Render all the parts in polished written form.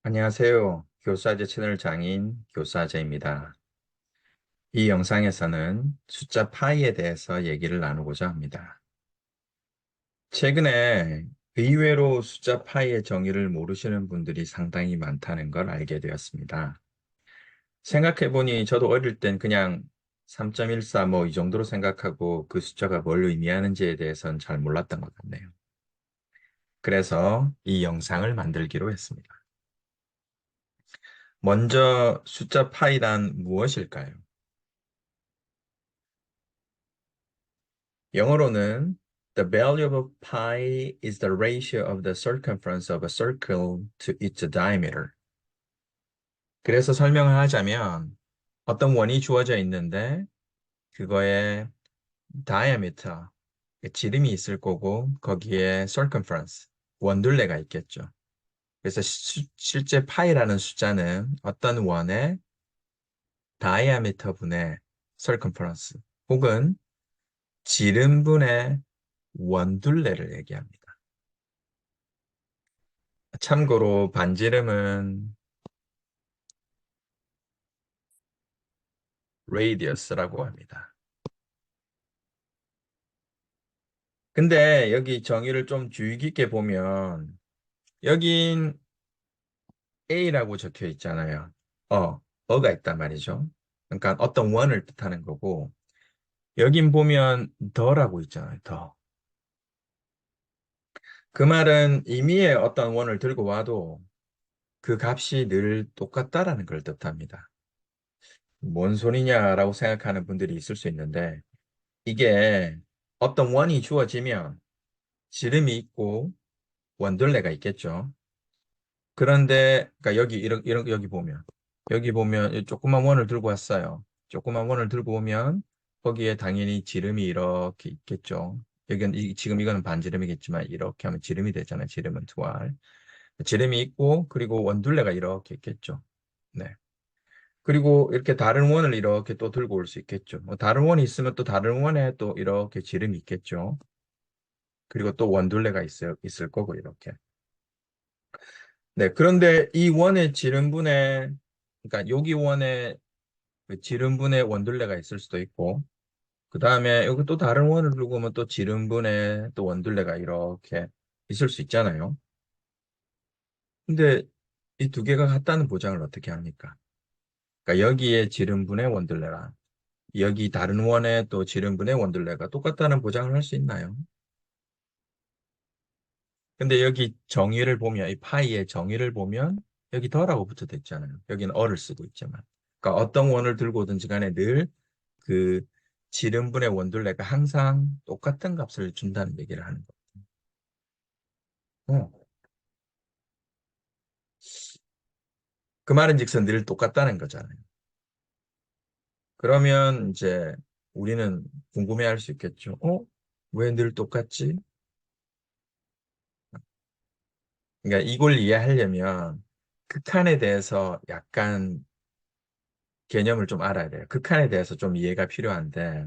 안녕하세요. 교사제 채널 장인 교사제입니다. 이 영상에서는 숫자 파이에 대해서 얘기를 나누고자 합니다. 최근에 의외로 숫자 파이의 정의를 모르시는 분들이 상당히 많다는 걸 알게 되었습니다. 생각해보니 저도 어릴 땐 그냥 3.14 뭐 이 정도로 생각하고 그 숫자가 뭘 의미하는지에 대해서는 잘 몰랐던 것 같네요. 그래서 이 영상을 만들기로 했습니다. 먼저 숫자 파이란 무엇일까요? 영어로는 The value of pi is the ratio of the circumference of a circle to its diameter. 그래서 설명을 하자면 어떤 원이 주어져 있는데 그거에 diameter, 지름이 있을 거고 거기에 circumference, 원둘레가 있겠죠. 그래서 실제 파이라는 숫자는 어떤 원의 diameter 분의 circumference 혹은 지름분의 원둘레를 얘기합니다. 참고로 반지름은 radius라고 합니다. 근데 여기 정의를 좀 주의 깊게 보면 여긴 A라고 적혀 있잖아요. 어가 있단 말이죠. 그러니까 어떤 원을 뜻하는 거고 여긴 보면 더라고 있잖아요. 더. 그 말은 임의의 어떤 원을 들고 와도 그 값이 늘 똑같다라는 걸 뜻합니다. 뭔 소리냐라고 생각하는 분들이 있을 수 있는데 이게 어떤 원이 주어지면 지름이 있고 원둘레가 있겠죠. 그런데 그러니까 여기 보면 이 조그만 원을 들고 왔어요. 조그만 원을 들고 오면 거기에 당연히 지름이 이렇게 있겠죠. 지금 이거는 반지름이겠지만 이렇게 하면 지름이 되잖아요. 지름은 두알. 지름이 있고 그리고 원둘레가 이렇게 있겠죠. 네. 그리고 이렇게 다른 원을 이렇게 또 들고 올 수 있겠죠. 뭐 다른 원이 있으면 또 다른 원에 또 이렇게 지름이 있겠죠. 그리고 또 원둘레가 있을 거고 이렇게. 네, 그런데 이 원의 지름분의, 그러니까 여기 원의 그 지름분의 원둘레가 있을 수도 있고, 그 다음에 여기 또 다른 원을 두고 오면 또 지름분의 또 원둘레가 이렇게 있을 수 있잖아요. 근데 이 두 개가 같다는 보장을 어떻게 합니까? 그러니까 여기에 지름분의 원둘레랑 여기 다른 원의 또 지름분의 원둘레가 똑같다는 보장을 할 수 있나요? 근데 여기 정의를 보면, 이 파이의 정의를 보면 여기 더라고 붙어져 있잖아요. 여기는 어를 쓰고 있지만. 그러니까 어떤 원을 들고 오든지 간에 늘 그 지름분의 원둘레가 항상 똑같은 값을 준다는 얘기를 하는 거예요. 그 말인즉슨 늘 똑같다는 거잖아요. 그러면 이제 우리는 궁금해할 수 있겠죠. 왜 늘 똑같지? 그러니까 이걸 이해하려면 극한에 대해서 약간 개념을 좀 알아야 돼요. 극한에 대해서 좀 이해가 필요한데,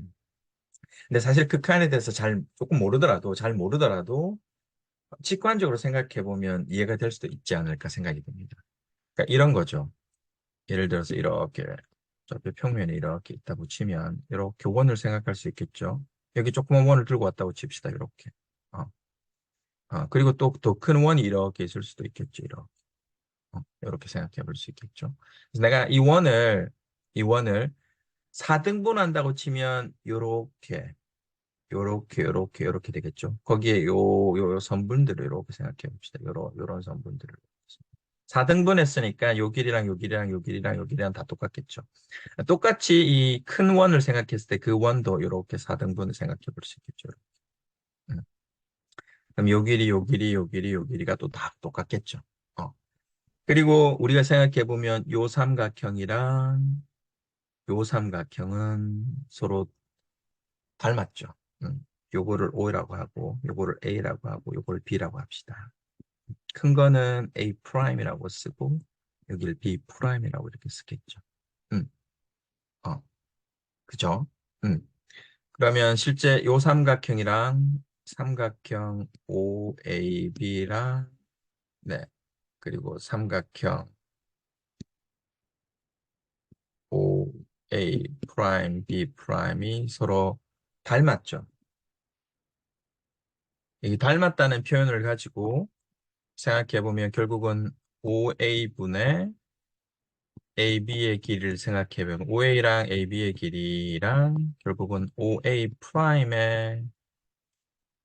근데 사실 극한에 대해서 잘 모르더라도 직관적으로 생각해 보면 이해가 될 수도 있지 않을까 생각이 듭니다. 그러니까 이런 거죠. 예를 들어서 이렇게 저표 평면에 이렇게 있다고 치면 이렇게 원을 생각할 수 있겠죠. 여기 조그만 원을 들고 왔다고 칩시다. 이렇게. 어, 그리고 또 더 큰 원이 이렇게 있을 수도 있겠죠. 이렇게 생각해 볼 수 있겠죠. 그래서 내가 이 원을 4등분한다고 치면 요렇게 되겠죠. 거기에 요 선분들을 이렇게 생각해 봅시다. 요런 선분들을. 4등분 했으니까 요 길이랑 요 길이랑 요 길이랑 요 길이랑 다 똑같겠죠. 똑같이 이 큰 원을 생각했을 때 그 원도 이렇게 4등분을 생각해 볼 수 있겠죠. 음. 그럼 요 길이, 요 길이, 요 길이, 요 길이가 또 다 똑같겠죠. 어. 그리고 우리가 생각해 보면 요 삼각형은 서로 닮았죠. 요거를 O라고 하고, 요거를 A라고 하고, 요거를 B라고 합시다. 큰 거는 A 프라임이라고 쓰고, 여기를 B 프라임이라고 이렇게 쓰겠죠. 음, 어, 그죠? 음. 그러면 실제 요 삼각형이랑 삼각형 OAB랑, 네. 그리고 삼각형 OA 프라임, B 프라임이 서로 닮았죠. 이 닮았다는 표현을 가지고 생각해보면 결국은 OA분의 AB의 길이를 생각해보면 OA랑 AB의 길이랑 결국은 OA 프라임의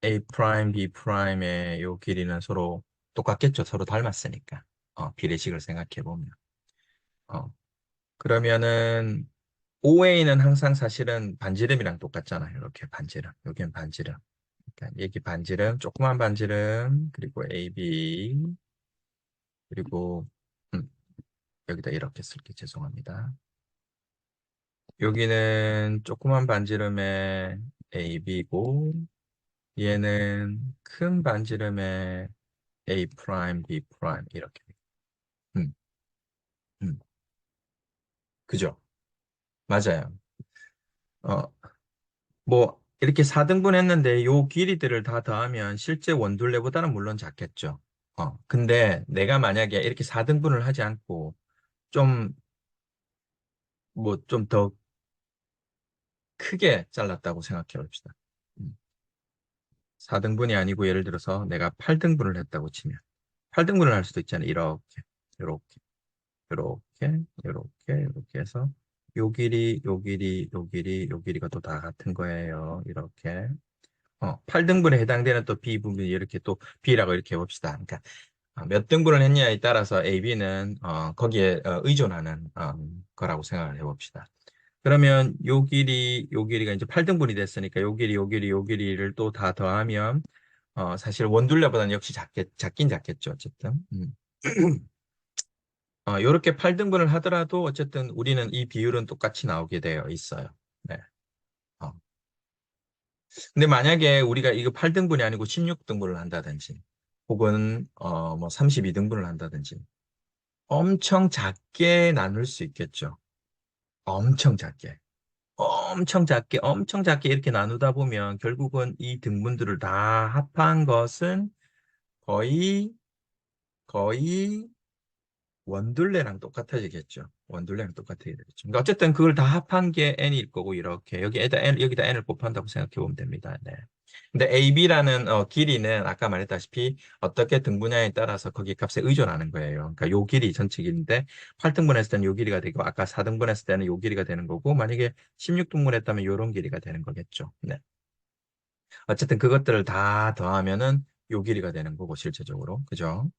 A 프라임, B 프라임의 요 길이는 서로 똑같겠죠. 서로 닮았으니까. 비례식을 생각해보면. 어, 그러면은 OA는 항상 사실은 반지름이랑 똑같잖아요. 이렇게 반지름. 여기는 반지름. 그러니까 여기 반지름, 조그만 반지름, 그리고 AB, 그리고 음, 여기다 이렇게 쓸게 죄송합니다. 여기는 조그만 반지름의 AB고 얘는 큰 반지름의 A 프라임, B 프라임 이렇게. 음, 음, 그죠? 맞아요. 어, 뭐 이렇게 4등분 했는데 요 길이들을 다 더하면 실제 원둘레보다는 물론 작겠죠. 근데 내가 만약에 이렇게 4등분을 하지 않고 좀 뭐 좀 더 크게 잘랐다고 생각해 봅시다. 4등분이 아니고 예를 들어서 내가 8등분을 했다고 치면 8등분을 할 수도 있잖아요. 이렇게, 이렇게, 이렇게, 이렇게, 이렇게 해서 요 길이, 요 길이, 요 길이, 요 길이가 또 다 같은 거예요. 이렇게. 8등분에 해당되는 또 B 부분이 이렇게 또 B라고 이렇게 해봅시다. 그러니까 몇 등분을 했냐에 따라서 A, B는 거기에 의존하는 거라고 생각을 해봅시다. 그러면 요 길이가 이제 8등분이 됐으니까 요 길이, 요 길이, 요 길이를 또 다 더하면 사실 원둘레보다는 역시 작긴 작겠죠. 어쨌든. 요렇게 8등분을 하더라도 어쨌든 우리는 이 비율은 똑같이 나오게 되어 있어요. 네. 어. 근데 만약에 우리가 이거 8등분이 아니고 16등분을 한다든지 혹은 뭐 32등분을 한다든지 엄청 작게 나눌 수 있겠죠. 엄청 작게. 엄청 작게 이렇게 나누다 보면 결국은 이 등분들을 다 합한 것은 거의, 거의 원둘레랑 똑같아지겠죠. 원둘레랑 똑같아지겠죠. 그러니까 어쨌든 그걸 다 합한 게 n일 거고 이렇게 여기다 n을 곱한다고 생각해 보면 됩니다. 네. 근데 AB라는 길이는 아까 말했다시피 어떻게 등분냐에 따라서 거기 값에 의존하는 거예요. 그러니까 요 길이 전체 길인데 8등분 했을 때는 요 길이가 되고 아까 4등분 했을 때는 요 길이가 되는 거고 만약에 16등분 했다면 요런 길이가 되는 거겠죠. 네. 어쨌든 그것들을 다 더하면은 요 길이가 되는 거고 실제적으로. 그죠?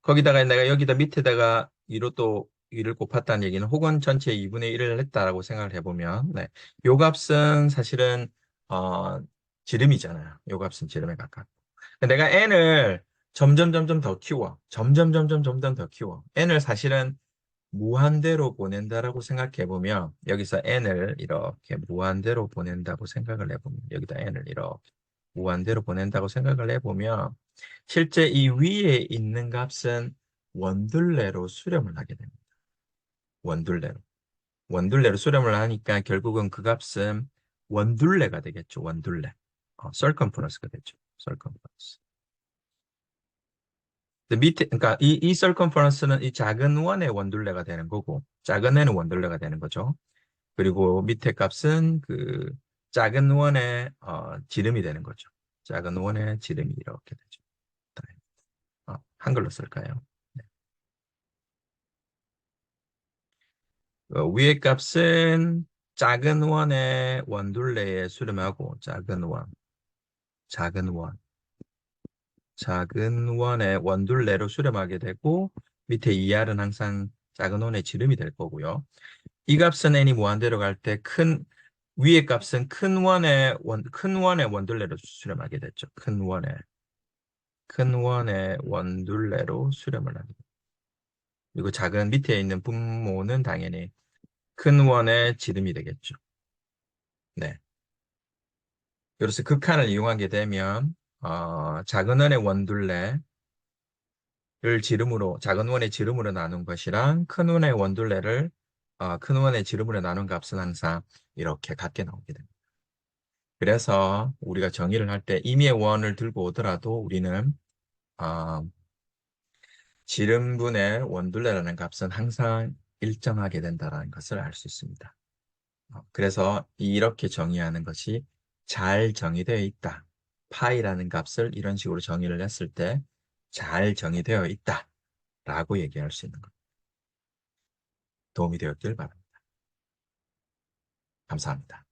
거기다가 내가 여기다 밑에다가 2로 또 2를 곱했다는 얘기는 혹은 전체 2분의 1을 했다라고 생각을 해보면 네. 요 값은 사실은 지름이잖아요. 요 값은 지름에 가깝고. 내가 n을 점점 더 키워. 점점 더 키워. n을 사실은 무한대로 보낸다라고 생각해 보면 여기서 n을 이렇게 무한대로 보낸다고 생각을 해보면 여기다 n을 이렇게 무한대로 보낸다고 생각을 해보면 실제 이 위에 있는 값은 원둘레로 수렴을 하게 됩니다. 원둘레로. 원둘레로 수렴을 하니까 결국은 그 값은 원둘레가 되겠죠. 원둘레. circumference가 되죠. circumference. 근데 밑에, 그러니까 이 circumference는 이 작은 원의 원둘레가 되는 거고, 작은 애는 원둘레가 되는 거죠. 그리고 밑에 값은 그 작은 원의 지름이 되는 거죠. 작은 원의 지름이 이렇게 되죠. 한글로 쓸까요? 네. 위의 값은 작은 원의 원둘레에 수렴하고 작은 원, 작은 원의 원둘레로 수렴하게 되고 밑에 2R은 항상 작은 원의 지름이 될 거고요. 이 값은 n이 무한대로 갈 때 위의 값은 큰 원의 원둘레로 수렴하게 됐죠. 큰 원의 원둘레로 수렴을 하게 됩니다. 그리고 작은 밑에 있는 분모는 당연히 큰 원의 지름이 되겠죠. 네. 그래서 극한을 이용하게 되면 작은 원의 원둘레를 작은 원의 지름으로 나눈 것이랑 큰 원의 원둘레를 큰 원의 지름으로 나눈 값은 항상 이렇게 같게 나오게 됩니다. 그래서 우리가 정의를 할 때 임의의 원을 들고 오더라도 우리는 어, 지름분의 원둘레라는 값은 항상 일정하게 된다는 것을 알 수 있습니다. 그래서 이렇게 정의하는 것이 잘 정의되어 있다. 파이라는 값을 이런 식으로 정의를 했을 때 잘 정의되어 있다 라고 얘기할 수 있는 것. 도움이 되었길 바랍니다. 감사합니다.